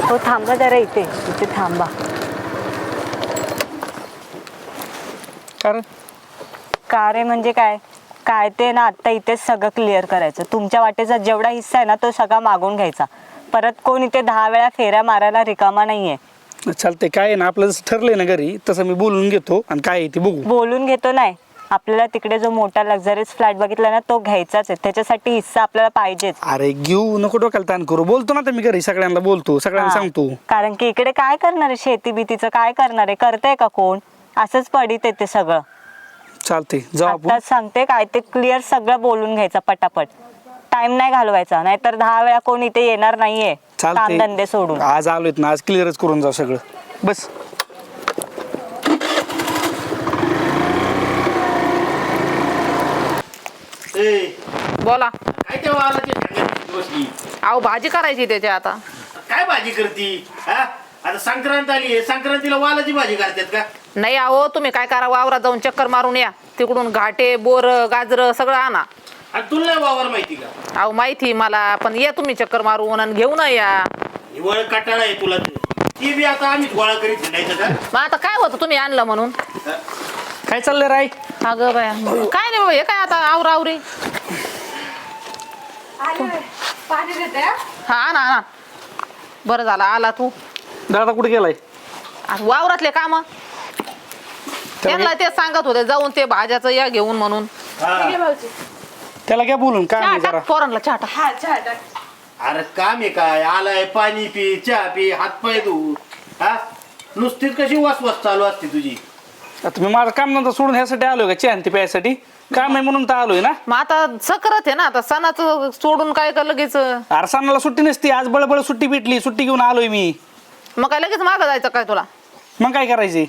हो थांबा जरा, इथे इथे थांबा. कारण का रे म्हणजे काय? काय ते ना आत्ता इथेच सगळं क्लिअर करायचं. तुमच्या वाटेचा जेवढा हिस्सा आहे ना तो सगळा मागून घ्यायचा. परत कोण इथे 10 वेळा फेऱ्या मारायला रिकामा नाहीये. चालतंय, काय आहे ना आपलं जसं ठरलंय ना घरी तसं मी बोलून घेतो आणि काय आहे ते बघू. बोलून घेतो नाही, आपल्याला तिकडे जो मोठा लक्झरीज फ्लॅट बघितला ना तो घ्यायचाच आहे. त्याच्यासाठी हिस्सा आपल्याला पाहिजेच. अरे घेऊ नको, डोक्याला ताण करू. बोलतो ना तर मी घरी सगळ्यांना बोलतो, सगळ्यांना हा. सांगतो. कारण की इकडे काय करणार आहे, शेती बीतीचं काय करणार आहे? करतंय का कोण? असंच पडित आहे ते सगळं. चालतंय, जाऊ आपण. आताच सांगते, काय ते क्लिअर सगळं बोलून घ्यायचं पटापट. टाइम नाही घालवायचा, नाहीतर 10 वेळा कोण इथे येणार नाहीये काम धंदे सोडून. आज आलोय ना, आज क्लिअरच करून जाऊ सगळं. बस. बोला. काय तेव्हा आला ते सांगायची बसली. अहो भाजी करायची त्याची आता. काय भाजी करती हा? आता संक्रांत आली आहे, संक्रांतीला वालाची भाजी करतात का? नाही अहो, तुम्ही काय करा, वावरात जाऊन चक्कर मारून या. तिकडून घाटे बोर गाजर सगळं आणा. आणि तुला नाही वावर माहिती का? अहो माहिती मला, पण या तुम्ही चक्कर मारून आणि घेऊन या. हिवाळ कटाळा आहे तुला ते. ती बी आता आम्हीच गोळा करीत हिंडायचं का? मग आता काय होतं तुम्ही आणलं म्हणून? काय चाललंय राय? अगं बाया, काय नाही बाबा, हे काय आता आवरा आवरी. हा आणा आणा. बरं झालं आला तू. दादा कुठे गेलाय? आणि वावरातले काम त्यांना ते सांगत होते जाऊन ते भाज्याचं या घेऊन म्हणून. हा. त्याला काय बोलून काय चहा नाही जरा. टाक पोरांना, चहा टाक. अरे काम आहे काय? आलाय पाणी पी, चहा पी, हात पाय धु. हा, नुसतीच कशी वास चालू असते तुझी? आता मी माझं काम नंतर सोडून ह्यासाठी आलोय का? चहा ते प्यायसाठी काम आहे म्हणून तर आलोय ना. मग आता सकरत आहे ना, आता सणाचं सोडून काय का लगेच. अरे सणाला सुट्टी नसती, आज बळबळ सुट्टी भेटली, सुट्टी घेऊन आलोय मी. मग काय लगेच मागं जायचं काय तुला? मग काय करायचे?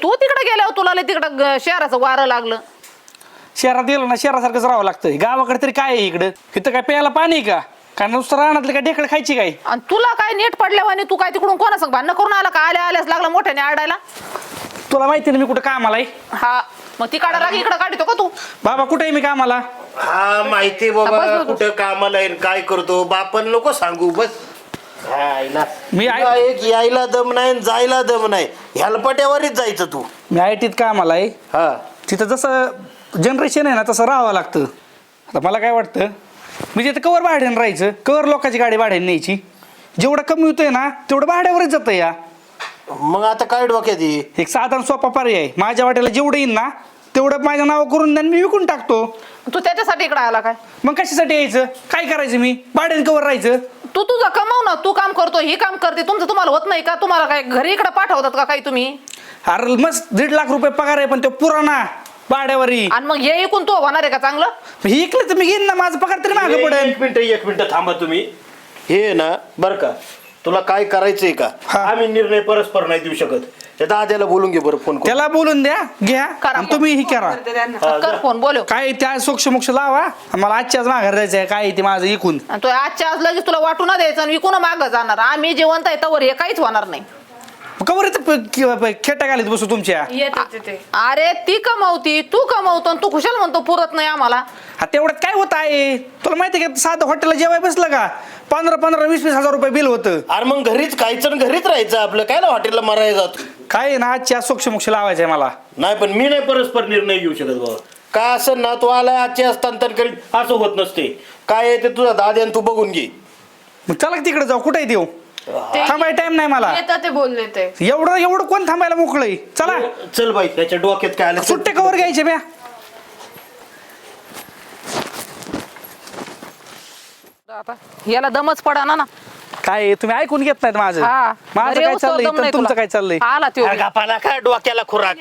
तू तिकडे गेल्यावर तुला तिकडं शहराचं वारं लागलं. शहरात गेलो ना शहरासारखंच राहावं लागतंय. गावाकडे तरी काय आहे इकडं? इथं काय प्यायला पाणी आहे का? काय नुसतं रानातले काय ढेकळ खायची काय? आणि तुला काय नेट पडल्यावर आणि तू काय तिकडून कोणासंग भांडणं करून आला का? आल्यास लागला मोठ्याने आडायला. तुला माहिती ना मी कुठं कामाला आहे? हा, मग ती काढा लाग इकडं काढतो का तू? बाबा कुठे आहे मी कामाला? हा माहिती बाबा, कुठं कामाला आहे, काय करतो बापन नको सांगू. बस मी तुला एक यायला दम नाही आणि जायला दम नाही. ह्यालपट्यावरच जायचं तू. मी ITत कामाला आहे. हा, तिथं जसं जनरेशन आहे ना तसं राहावं लागतं. आता मला काय वाटतं, मी तिथं कवर भाड्यानं राहायचं, कवर लोकांची गाडी भाड्याने न्यायची. जेवढं कमी होतंय ना तेवढं भाड्यावरच जातं या. मग आता काय डोक्यात आहे? एक साधा सोपा पर्याय आहे. माझ्या वाट्याला जेवढं येईल ना तेवढं माझ्या नाव करून द्या, मी विकून टाकतो. तू त्याच्यासाठी इकडे आला काय? मग कशासाठी यायचं? काय करायचं? मी भाड्याने कवर राहायचं? तू तुझं कमाव ना, तू काम करतो, ही काम करते, तुमचं तुम्हाला होत नाही का? तुम्हाला काय घरी इकडे पाठवतात का काही तुम्ही? अरे मस्त 1.5 लाख रुपये पगार आहे, पण तो पुराणा भाड्यावरी. आणि मग हे ऐकून तू होणार आहे का चांगलं? हे इकलं तर मी घेईन ना, माझा पगार तरी मागे पडेल. एक मिनिट थांबा तुम्ही. हे ना बर का, तुला काय करायचंय का? हा. आम्ही निर्णय परस्पर नाही देऊ शकत. त्या दाद्याला बोलून घे बरं, फोन करून. त्याला बोलून द्या, घ्या करा आणि तुम्ही ही करा. कर फोन, बोलव. काय त्या सोक्ष लावा, मला आजच्याच माघार जायचंय. काय ते माझं इकून आणि तो आजच्या आज लगेच तुला वाटून द्यायचं आणि विकून मागं जाणार. आम्ही जेवण आहे तवर हे काहीच होणार नाही. कवर खेटा घालीत बसू तुमच्या. अरे ती कमावती, तू कमावतो आणि तू खुशाल म्हणतो पुरत नाही आम्हाला. हा तेवढ्यात काय होत आहे? तुला माहिती का, साधं हॉटेलला जेवाय बसलं का 15-20 हजार रुपये बिल होतं. अरे मग घरीच खायचं आणि घरीच राहायचं आपलं. काय ना हॉटेलला मरायला जात. काय ना आजच्या सोक्ष लावायचंय मला. नाही पण मी नाही परस्पर निर्णय घेऊ शकत बाबा. काय असं ना, तू आलाय आजचे हस्तांतर करीत असं होत नसते. काय आहे ते तुझा दाद्यान तू बघून घे. मग चला तिकडे जाऊ. कुठे देऊ? थांबाय टाइम नाही मला. ते बोलले ते एवढं कोण थांबायला मोकळय? चला चल बाई, त्याच्या डोक्यात काय आलं? सुट्टे कवर घ्यायचे म्या. आता याला दमच पडा ना. काय तुम्ही ऐकून घेत नाहीत माझं? हा. माझं घरी काय येऊस तर चाललंय दम इथं, नाही तुमचं तुला. काय चाललंय? आला त्यो. अरे गप्पाला काय डोक्याला खुराक.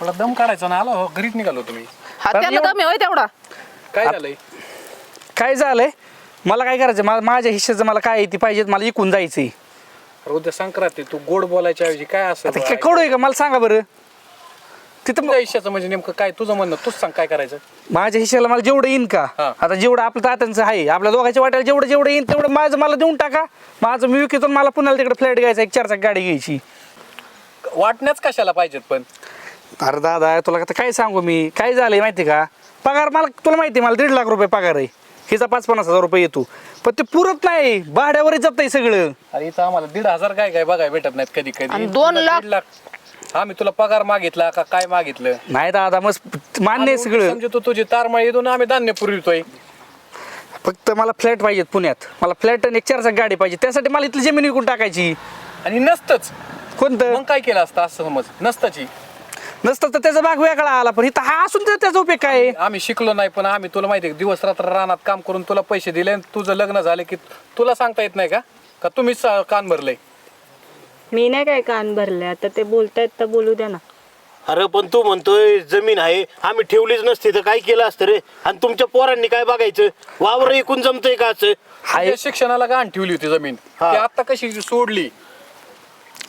मला दम काढायचा ना, आलो घरीच निघालो तुम्ही. हा, त्याला दम आहे होय तेवढा. काय झालंय? काय झालंय? मला काय करायचं, माझ्या हिश्श्याचं मला काय ती पाहिजे, मला इकून जायचंय. उद्या संक्रांती, तू गोड बोलायच्या ऐवजी काय असं आता काय कडू आहे का मला सांगा बरं. तिथं तुझ्या आयुष्याचं म्हणजे नेमकं काय तुझं म्हणणं? तूच सांग काय करायचं. माझ्या हिश्श्याला मला जेवढं येईन का, हा. आता जेवढं आपलं तात्यांचं आहे, आपल्या दोघांच्या वाट्याला जेवढं येईन तेवढं माझं मला देऊन टाका. माझं मी विकतो, मला पुन्हा तिकडे फ्लॅट घ्यायचा, एक 4 चाक गाडी घ्यायची. वाटण्याच कशाला पाहिजेत पण? अरे दादा तुला आता काय सांगू मी, काय झालंय माहिती का, पगार मला तुला माहिती, मला 1.5 लाख रुपये पगार आहे. हिचा 5-50 हजार रुपये येतो, पण ते पुरत नाही, भाड्यावरच जातंय सगळं. अरे इथं आम्हाला 1,500 काय बघाय भेटत नाहीत कधी आणि कधी. 2 लाख? 1,50,000 आम्ही तुला पगार मागितला का काय मागितलं? नाही दादा मग मान्य आहे सगळं, समजू तुझी तारमाळी इथून आम्ही धान्य पुरवितोय. फक्त मला फ्लॅट पाहिजेत पुण्यात, मला फ्लॅट आणि एक 4 चाक गाडी पाहिजे, त्यासाठी मला इथली जमीन विकून टाकायची. आणि नसतंच कोणतं मग काय केलं असतं असं समज, नसताची. नसतं तर त्याचा भाग वेगळा आला, पण इथं हा असून तर त्याचा उपयोग काय आहे? आम्ही शिकलो नाही, पण आम्ही तुला माहिती आहे दिवस रात्र रानात काम करून तुला पैसे दिले आणि तुझं लग्न झालं की तुला सांगता येत नाही का तुम्हीच कान भरलंय? मी नाही काय कान भरले, आता ते बोलतायत तर बोलू द्या ना. अरे पण तू म्हणतोय जमीन आहे, आम्ही ठेवलीच नसती तर काय केलं असतं रे? आणि तुमच्या पोरांनी काय बघायचं? वावर ऐकून जमतंय का असं? तुझ्या शिक्षणाला गाण ठेवली होती जमीन, हा. ती आता कशी सोडली?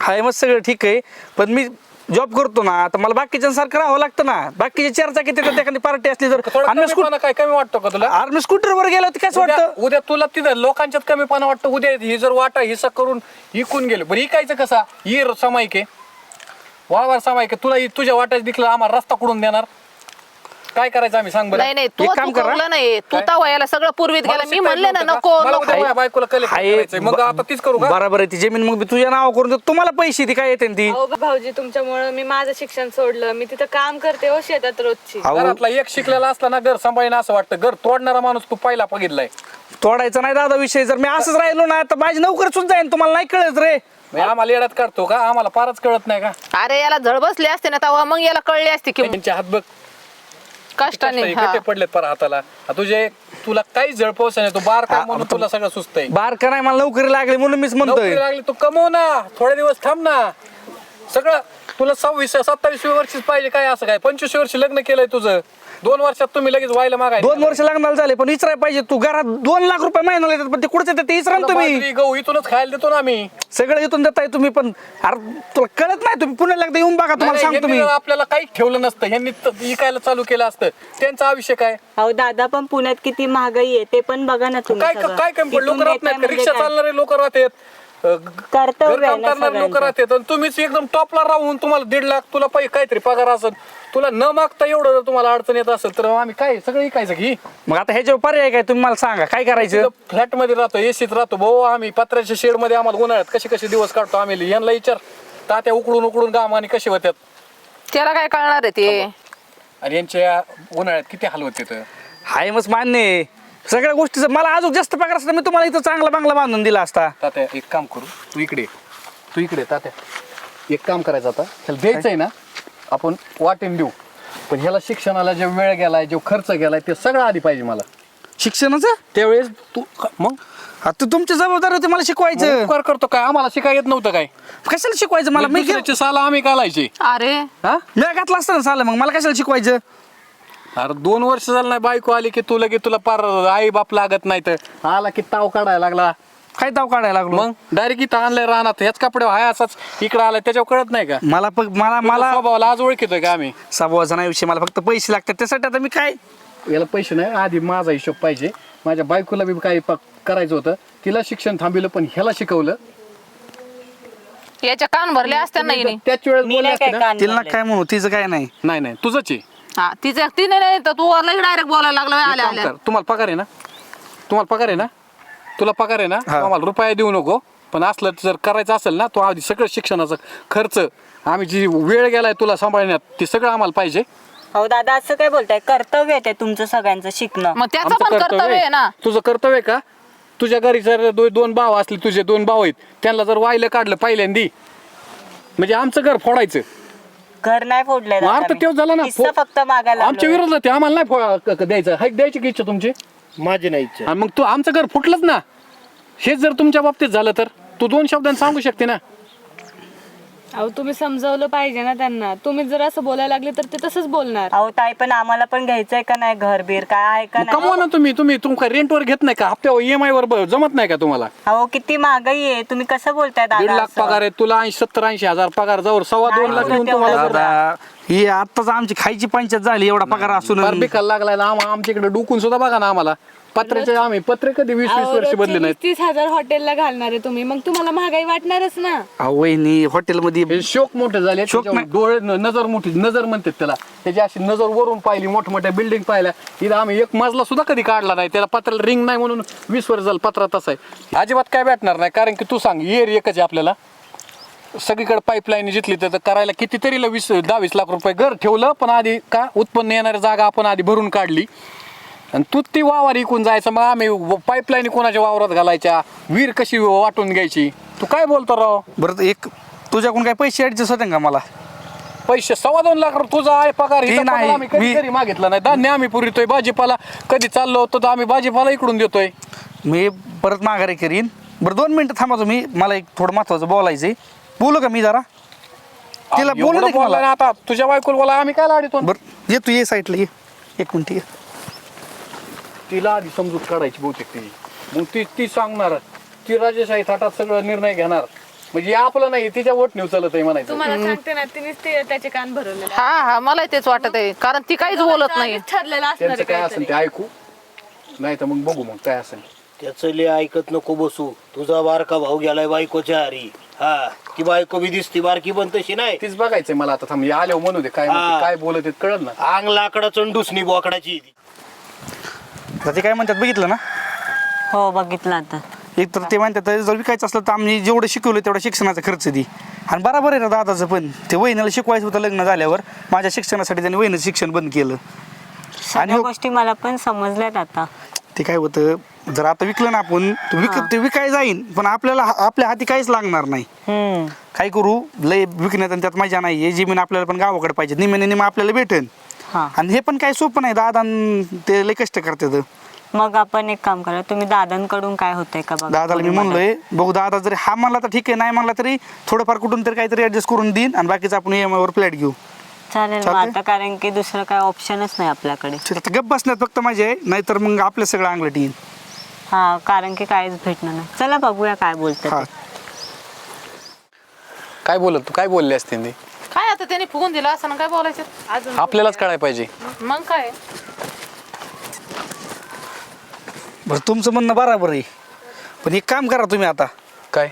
हाय मग सगळं ठीक आहे, पण मी जॉब करतो ना, तर मला बाकीच्यांसारखं राहावं लागतं ना. बाकीचे 4 चाकी तिथं एखादी पार्टी असली तर थोडं आणि कमीपणा काय कमी वाटतो का तुला? आर्मी स्कूटरवर गेलो तर काय उद्या वाटतं? उद्या तुला तिथं लोकांच्यात कमीपणा वाटतं. उद्या ही जर वाटा हिस्सा करून इकून गेलो, बरं इकायचं कसा? ही सामायिक आहे, वावर सामायिक आहे, तुला तुझ्या वाट्यात दिखलं आम्हाला रस्ता कुठून देणार? काय करायचं आम्ही सांग बरं? नाही नाही, तू एक काम करा. चुकवलं नाही, तू काय? तवा याला सगळं पूर्वीत मला गेला. मी शिकायचं म्हणले ना नव्हतं नको का? मला नको. उद्या माझ्या बायकोला कलेक्ट करायचंय, मग आता तीच करू का? बरोबर आहे, ती जमीन मग मी तुझ्या नाव करून देतो, तुम्हाला पैसे ती काय येते ती? अहो भाऊजी, तुमच्यामुळे मी माझं शिक्षण सोडलं. मी तिथं काम करते हो शेतात रोजची. अहो, घरातला एक शिकलेला असला ना घर सांभाळणं असं वाटतं. घर तोडणारा माणूस तू पहिला बघितलाय. तोडायचा नाही दादा विषय, जर मी असंच राहिलो ना तर माझी नोकरी सुद्धा जाईन, तुम्हाला नाही कळत रे. म्हणजे आम्हाला येड्यात काढतो का? आम्हाला फारच कळत नाही का? अरे याला झळ बसली असते ना तेव्हा मग याला कळली असते की त्यांचे हात बघ कष्टाने. हा. कटे पडलेत पर हाताला. तुझे तुला काही जळपोस नाही, तू बार काय म्हणून तुला सगळं सुचत आहे. बार का नाही, मला नोकरी लागली म्हणून मीच म्हणतोय. लागली तू कमव ना, थोडे दिवस थांब ना. सगळं तुला 26-27 वर्षीच पाहिजे काय? असं काय 25 वर्ष लग्न केलंय तुझं, 2 वर्षात तुम्ही लगेच व्हायला मागाय. 2 वर्ष लग्नाला झाले, पण विचारायला पाहिजे, तू घरात 2 लाख रुपये महिन्याला येतात, पण ते कुठे येतात ते विचारा ना तुम्ही. गहू इथूनच खायला देतो ना आम्ही. सगळं इथून देताय तुम्ही, पण अरे तुला कळत नाही, तुम्ही पुण्याला एकदा येऊन बघा, तुम्हाला नाही, सांगतो मी. यांनी आपल्याला काहीच ठेवलं नसतं, यांनी इकायला चालू केलं असतं. त्यांचा आयुष्य काय? अहो दादा, पण पुण्यात किती महागाई आहे ते पण बघा ना तुम्ही. काय सगळं. काय कमी लोक इथून राहत येताय नाहीत, म्हणजे रिक्षा काय? चालणारे लोक राहतात, कर्तव्य आहे घरकाम ना करणारे लोक सगळ्यांचं. राहतात. आणि तुम्हीच एकदम टॉपला राहून तुम्हाला 1.5 लाख तुला काहीतरी पगार असेल, तुला न मागता एवढं जर तुम्हाला अडचण येत असेल तर आम्ही काय सगळं इकायचं की? मग आता ह्याच्यावर पर्याय काय तुम्ही मला सांगा, काय करायचं? फ्लॅट मध्ये राहतो, एसीत राहतो भाऊ आम्ही, पत्र्याच्या शेड मध्ये आम्हाला उन्हाळ्यात कसे कसे दिवस काढतो आम्ही. यांना विचार, तात्या उकडून गाम आणि कसे होत्यात. त्याला काय कळणार आहे ते? आणि यांच्या उन्हाळ्यात किती हाल होते तर. हाय मग मान्य आहे सगळ्या गोष्टीचं. मला अजून जास्त पगार असता मी तुम्हाला इथं चांगला बांगला बांधून दिला असता. तात्या एक काम करू, तू इकडे तात्या एक काम करायचं, आता ह्याला द्यायचंय ना आपण वाटेन देऊ, पण ह्याला शिक्षणाला जो वेळ गेलाय, जो खर्च गेलाय ते सगळं आधी पाहिजे मला. शिक्षणाचं त्यावेळेस तू मग आता तुमची जबाबदारी होती मला शिकवायचं. उपकार करतो काय? आम्हाला शिकाय येत नव्हतं काय? कशाला शिकवायचं मला? मी दुसऱ्याचे साला आम्ही घालायचे. अरे हा मी घातलं असतं ना साला, मग मला कशाला शिकवायचं? अरे 2 वर्ष झालं नाही बायको आली की तुला पार आई बाप लागत नाही, तर आला की ताव काढायला लागला. काय ताव काढायला लागलो? मग डायरेक्ट इथं आणलंय रानात, ह्याच कपडे हाय असाच इकडे आलाय, त्याच्यावर कळत नाही का? मला मला स्वभावाला आज ओळखीतोय का आम्ही? सभावाचा नाही विषय, मला फक्त पैसे लागतात त्यासाठी. आता मी काय याला पैसे नाही, आधी माझा हिशोब पाहिजे. माझ्या बायकोला बी काही करायचं होतं, तिला शिक्षण थांबिलं पण ह्याला शिकवलं. याच्या कान भरले असते ना हिने. त्याच वेळेस मी बोलले नाही असते काय ना. कान तिला भरले. काय म्हणू, तिचं काय नाही. नाही तुझंच आहे. हा तिने नाही तर तू डायरेक्ट बोलायला लागला एक आल्या काम आल्या. कर, तुम्हाला पगार आहे ना? तुला पगार आहे ना? हा. आम्हाला रुपया देऊ नको, पण असलं जर करायचं असेल ना, तो आधी सगळं शिक्षणाचा खर्च, आम्ही जी वेळ गेलाय तुला सांभाळण्यात, ते सगळं आम्हाला पाहिजे. अहो दादा, असं काय बोलताय? कर्तव्य आहे ते तुमचं सगळ्यांचं शिकणं. मग त्याचं आमचं पण कर्तव्य आहे ना. तुझं कर्तव्य आहे का? तुझ्या घरी जर 2 भाव असले, तुझे 2 भाव आहेत, त्यांना जर वाहिलं काढलं पहिल्यांदी, म्हणजे आमचं घर फोडायचं. घर नाही फोडलंय मग दादा अर्थ मी. तेच झाला ना. हिस्सा फक्त मागायला आमच्या आलोय. विरोधात आहे, आम्हाला नाही द्यायचं. हाईक द्यायची की इच्छा तुमची? माझी नाही इच्छा. आणि मग तू आमचं घर फुटलंच ना. हेच जर तुमच्या बाबतीत झालं तर तू 2 शब्दांनी सांगू शकते ना. अहो तुम्ही समजावलं पाहिजे ना त्यांना. तुम्ही जर असं बोलायला लागले तर ते तसंच बोलणार. अहो ताई, पण आम्हाला पण घ्यायचंय का नाही घर बीर? काय आहे का कमवा नाही? ना तुम्ही तुमका रेंटवर घेत नाही का? हप्त्यावर EMI वर जमत नाही का तुम्हाला? अहो किती महागाई आहे, तुम्ही कसं बोलताय 1.5 दादा लाख असं? पगार आहे तुला, 70-80 हजार पगार, जवळ 2.25 लाख नाही येऊन तुम्हाला तेवढं. जर- दादा ही आत्ताच आमची खायची पंचायत झाली एवढा पगार असून. फार बिकायला लागलाय ना आमच्याकडे डुकून सुद्धा बघा ना आम्हाला पत्र्याचे आम्ही पत्रे कधी 20-20 वर्ष बदले नाहीत. 30,000 हॉटेलला घालणार आहे तुम्ही, मग तुम्हाला महागाई वाटणारच ना. अहो वहिनी हॉटेलमध्ये हे शोक मोठे झाले शोक त्याच्यावर डोळे नजर मोठी नजर म्हणतात त्याला. त्याची अशी नजर वरून पाहिली मोठमोठ्या बिल्डिंग पाहिल्या. इथं आम्ही एक मजला सुद्धा कधी काढला नाही. त्याला पत्राला रिंग नाही म्हणून 20 वर्ष झालं पत्रा तसा आहे. अजिबात काय भेटणार नाही. कारण की तू सांग येर एकच आहे आपल्याला. सगळीकडे पाईपलाईन जिथली तर करायला कितीतरी 20-20 लाख रुपये घर ठेवलं. पण आधी का उत्पन्न येणारी जागा आपण आधी भरून काढली आणि तू ती वावर इकून जायचं. मग आम्ही पाईपलाईन कोणाच्या वावरात घालायच्या, विहीर कशी वाटून घ्यायची. तू काय बोलतो राव? बरं एक तुझ्याकडून काय पैसे ऍडजस्ट होते का मला? पैसे 2.25 लाख तुझा आहे पगार. ते हिचा पगार नाही, आम्ही कधी तरी मागितला नाही. धान्य आम्ही पुरवतोय, भाजीपाला कधी चाललो होतो तर आम्ही भाजीपाला इकडून देतोय. मी परत माघारी करीन. बरं 2 मिनिटं थांबा तुम्ही, मला एक थोडं महत्वाचं बोलायचंय. बोलू का मी जरा? तिला बोलू एवढं दे की बोलला मला. ना आता तुझ्या बायकोला बोला आम्ही काय लाडितो. बरं ये तू ये साईडला ये 1 मिनिट ये. तिला आधी समजूत काढायची बहुतेक ती. मग ती सांगणार. ती राजेशाही थाटात सगळं निर्णय घेणार. म्हणजे आपलं नाही तिच्या वोटने चालत आहे म्हणायचं. तुम्हाला सांगते ना, तिनेच त्याचे कान भरवलेले. हा मला तेच वाटत आहे, कारण ती काहीच बोलत नाही. ठरलेलं असणार त्यांचं आहे काय काहीतरी. असेल ते ऐकू, नाही तर मग बघू मग काय असेल. त्याचं लय ऐकत नको बसू. तुझा बारका भाऊ गेलाय बायकोच्या हारी. हा ती बायको बी दिसती बारकी पण तशी नाही. तीच बघायचंय मला आता. थांब आल्यावर म्हणू दे काय म्हणते, काय बोलत आहेत कळलं ना. अंग लाकडाचं डुसणी बोकडाची. तर ते काय म्हणतात बघितलं ना? हो बघितलं आता. एक तर ते म्हणतात जर विकायचं असलं तर आम्ही जेवढं शिकवलं तेवढा शिक्षणाचा खर्च दे. आणि बरोबर आहे ना दादाचं पण. ते वहिनीला शिकवायचं होतं लग्न झाल्यावर. माझ्या शिक्षणासाठी त्यांनी वहिनीचं शिक्षण बंद केलं. सगळ्या गोष्टी मला पण समजल्यात आता. ते काय होतं जर आता विकलं ना आपण ते विकाय जाईन पण आपल्याला आपल्या हाती काहीच लागणार नाही. काय करू लय विकण्यात आणि त्यात मजा नाही. हे जमीन आपल्याला पण गावाकडे पाहिजे. निम्याने निम आपल्याला भेटेन. आणि हे पण काही सोपं नाही. दादा ते लय कष्ट करतात. मग आपण एक काम करा, तुम्ही दादांकडून काय होतंय का बघा. दादाला मी म्हणलोय बघू. दादा जरी हा म्हणला तर ठीक आहे, नाही म्हणला तरी थोडंफार कुठून तरी काहीतरी ऍडजस्ट करून देईन आणि बाकीचं आपण EMI वर फ्लॅट घेऊ. चालेल मग आता, कारण की दुसरं काय ऑप्शनच नाही आपल्याकडे. आता गप्प बसण्यात फक्त मजा आहे, नाहीतर मग आपलं सगळं अंगलट येईल. हा कारण की काहीच भेटणार नाही. चला बघूया काय बोलतात. हा काय बोलत तू काय बोलले असते ते? काय आता त्याने फुगून दिला असं ना, काय बोलायचं अजून. आपल्यालाच कळायला पाहिजे. मग काय बरं तुमचं म्हणणं बरोबर आहे. पण एक काम करा तुम्ही आता काय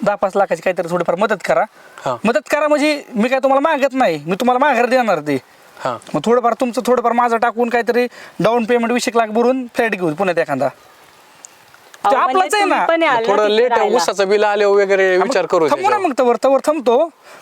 10-5 लाखाची काहीतरी थोडीफार मदत करा. हा. मदत करा म्हणजे मी काय तुम्हाला मागत नाही, मी तुम्हाला माघार देणार ते. हा मग थोडंफार तुमचं थोडंफार माझं टाकून काहीतरी डाऊन पेमेंट 20 लाख भरून फ्लॅट घेऊ पुण्यात एखादा. ते अहो, म्हणजे आपलंच आहे ना. तुम्ही पण याल ना थोडं तिथे लेट राहायला. ऊसाचं बिल आले वगैरे विचार करू. थांबू ना मग तवर थांबतो.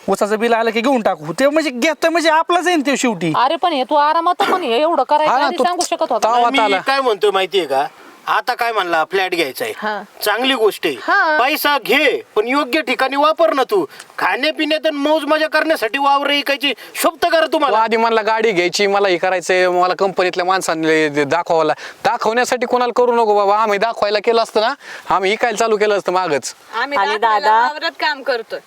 ऊसाचं बिल आलं की घेऊन टाकू. ते म्हणजे घेतोय म्हणजे आपलाच आहे ना ते शेवटी. अरे पण हे तू आरामात पण हे एवढं करायचं हा, आधी तू- सांगू शकत होता. ताव- मी आला. काय म्हणतोय माहितीये का, आता काय म्हणला फ्लॅट घ्यायचा हा. आहे, चांगली गोष्ट हा. आहे. पैसा घे पण योग्य ठिकाणी वापर ना. तू खाण्यापिण्यात आणि मौज मजा करण्यासाठी वावर ऐकायची शोभत करा तू तुम्हाला. आधी मला गाडी घ्यायची, मला हे करायचंय, मला कंपनीतल्या माणसांनी दाखवण्यासाठी कोणाला करू नको बाबा. आम्ही दाखवायला केलं असतं ना, आम्ही इकायला चालू केलं असतं मागच. आम्ही आणि दादाला दादा- वावरात काम करतोय.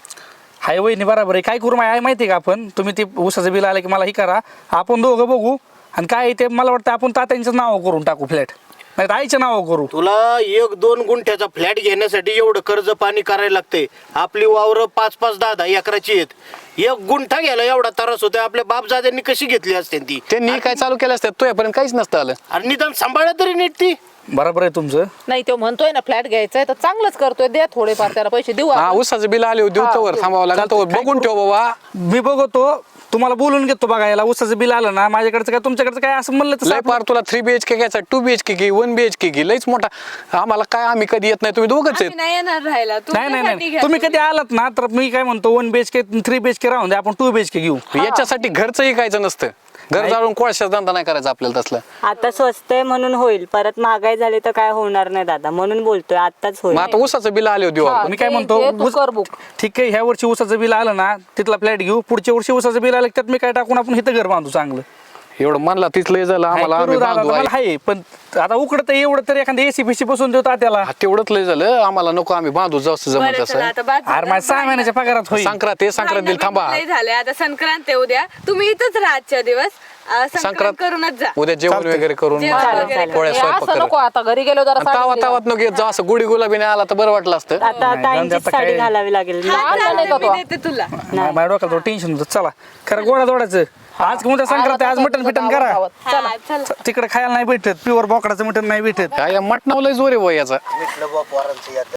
हाय वहिनी बरोबर आहे. काय करू माहिती आहे का आपण, तुम्ही ते ऊसाचं बिल आलं की मला हे करा, आपण दोघं बघू आणि काय ते मला वाटतं आपण तात्यांचं नाव करून टाकू फ्लॅट, नाही तर आईचं नाव करू. तुला 1-2 गुंठ्याचा फ्लॅट घेण्यासाठी एवढं कर्ज पाणी करायला लागते. आपली वावर 5-5, 10-10 एकराची आहेत. 1 गुंठा घ्यायला एवढा त्रास होतोय. आपल्या बापजाद्यांनी कशी घेतली असते ती. त्यांनी काय चालू केलं असतं तुझ्यापर्यंत काहीच नसतं आलं. आणि निदान सांभाळा तरी नीट ती. बरोबर आहे तुमचं. नाही तो म्हणतोय ना फ्लॅट घ्यायचाय तर चांगलंच करतोय. द्या थोडेफार त्याला पैसे देऊ हा आपण. ऊसाचं बिल आले देऊ तवर थांबावं लागेल. तो बघून ठेव बाबा. मी बघतो, तुम्हाला बोलून घेतो बघायला. ऊसाचं बिल आलं ना माझ्याकडचं काय तुमच्याकडचं काय असं म्हणलं तर लय पार तुला 3 BHK घ्यायचा, 2 BHK घे, 1 BHK घे. लयच मोठा. आम्हाला काय आम्ही कधी येत नाही, तुम्ही दोघंच आम्ही आहेत. नाही येणार राहायला. नाही तुमच्यासाठी नाही घ्या तुम्ही कधी आलात ना तर मी काय म्हणतो 1 BHK 3 BHK राहून द्या, आपण 2 BHK घेऊ. याच्यासाठी घरचं ऐकायचं नसतं. घर जाळून कोळशाचा धंदा नाही करायचा आपल्याला तसलं. आता स्वस्त आहे म्हणून होईल, परत महागाई झाली तर काय होणार नाही दादा, म्हणून बोलतोय आताच होईल. मग आता ऊसाचं बिल आले देऊ आपण. मी काय ते- म्हणतो ते तू कर बुक. ठीक आहे, ह्या वर्षी ऊसाचं बिल आलं ना तिथला फ्लॅट घेऊ. पुढच्या वर्षी ऊसाचं बिल आलं की त्यात मी काय टाकून आपण इथं घर बांधू चांगलं. एवढं म्हणला तीच लय झालं आम्हाला, काय आम्ही करू दादा, बांधू मला आहे पण आता उकडत एवढं तर एखादं एसी बिसी बसून देतो त्याला. हा, तेवढंच लय झालं आम्हाला, नको आम्ही बांधू जास्त जमत बरं चला असं. आता बाद अरे माझ्या 6 महिन्याच्या पगारात होईल. संक्रांत दिली थांबा. नाही झालंय आता संक्रांत आहे उद्या, तुम्ही इथंच राहा आजच्या दिवस. संक्रांत संक्रांत करूनच जा. उद्या जेवण चालतंय. वगैरे करून जेवण पोळ्या वगैरे हे स्वयंपाक असं नको करून. आता घरी गेलो जरा आणि तावा तावात नको येत जा, असं गुढी गुलाबीने आला तर बरं वाटलं असतं. आता नाही, ताईंचीच आता साडी काय- घालावी लागेल. हा, आणलं चालतंय, नाही का मी तो? देते तुला. माझ्या डोक्याला टेन्शन होतं. चला खरं गोडा जोडायचं. आज उद्या संक्रांत आहे, आज मटण फिटन करा. हा, चला. तिकडे खायला नाही भेटत, प्युअर बोकडाचं मटण नाही भेटत. काय या मटणावलं जोर आहे बुवा याचा. मिटलं बा पोरांचं एकदा.